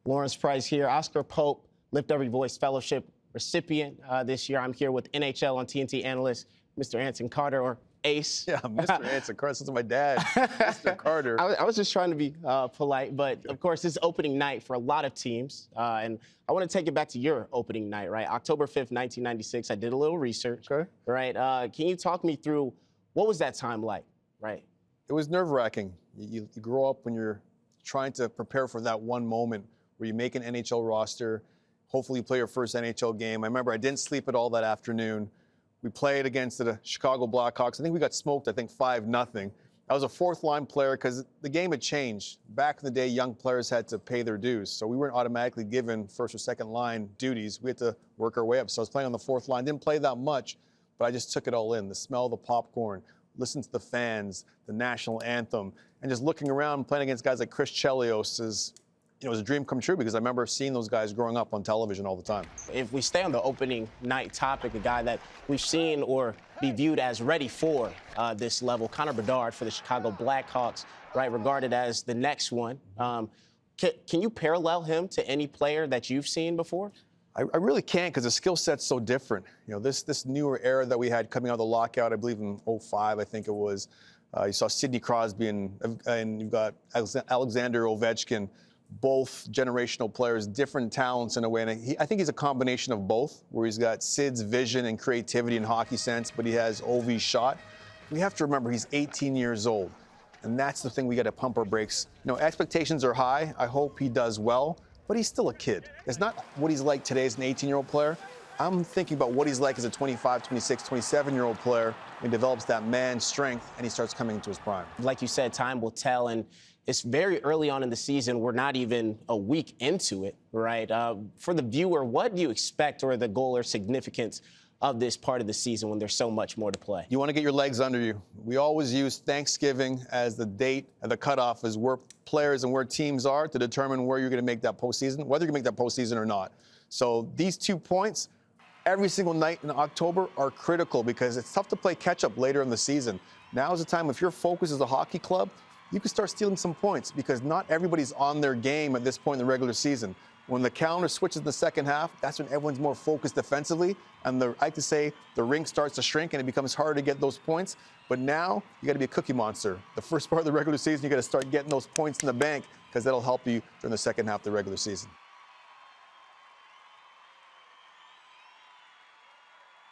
Lawrence Price here. Oscar Pope, Lift Every Voice Fellowship recipient this year. I'm here with NHL on TNT analyst, Mr. Anson Carter, or Ace. Yeah, Mr. Anson Carter. This is my dad, Mr. Carter. I was just trying to be polite, but of course, this is opening night for a lot of teams. And I want to take it back to your opening night, right? October 5th, 1996. I did a little research. Okay. Right. Can you talk me through what was that time like, right? It was nerve-wracking. You grow up when you're trying to prepare for that one moment where you make an NHL roster, hopefully you play your first NHL game. I remember I didn't sleep at all that afternoon. We played against the Chicago Blackhawks. I think we got smoked, 5-0. I was a fourth-line player because the game had changed. Back in the day, young players had to pay their dues, so we weren't automatically given first or second line duties. We had to work our way up. So I was playing on the fourth line. Didn't play that much, but I just took it all in. The smell of the popcorn, listen to the fans, the national anthem, and just looking around playing against guys like Chris Chelios is, it was a dream come true because I remember seeing those guys growing up on television all the time. If we stay on the opening night topic, a guy that we've seen or be viewed as ready for this level, Connor Bedard for the Chicago Blackhawks, right, regarded as the next one. Can you parallel him to any player that you've seen before? I really can't because the skill set's so different. You know, this newer era that we had coming out of the lockout, I believe in 2005, I think it was. You saw Sidney Crosby and you've got Alexander Ovechkin, both generational players, different talents in a way. And I think he's a combination of both, where he's got Sid's vision and creativity and hockey sense, but he has Ovi's shot. We have to remember he's 18 years old, and that's the thing we got to pump our brakes. You know, expectations are high. I hope he does well, but he's still a kid. It's not what he's like today as an 18-year-old player. I'm thinking about what he's like as a 25, 26, 27-year-old player. He develops that man strength, and he starts coming into his prime. Like you said, time will tell, and it's very early on in the season. We're not even a week into it, right? For the viewer, what do you expect or the goal or significance of this part of the season when there's so much more to play? You want to get your legs under you. We always use Thanksgiving as the date and the cutoff as where players and where teams are to determine where you're going to make that postseason, whether you can make that postseason or not. So these 2 points every single night in October are critical because it's tough to play catch-up later in the season. Now is the time, if your focus is a hockey club, you can start stealing some points because not everybody's on their game at this point in the regular season. When the calendar switches in the second half, that's when everyone's more focused defensively, and I like to say the rink starts to shrink and it becomes harder to get those points. But now you got to be a cookie monster. The first part of the regular season, you got to start getting those points in the bank because that'll help you during the second half of the regular season.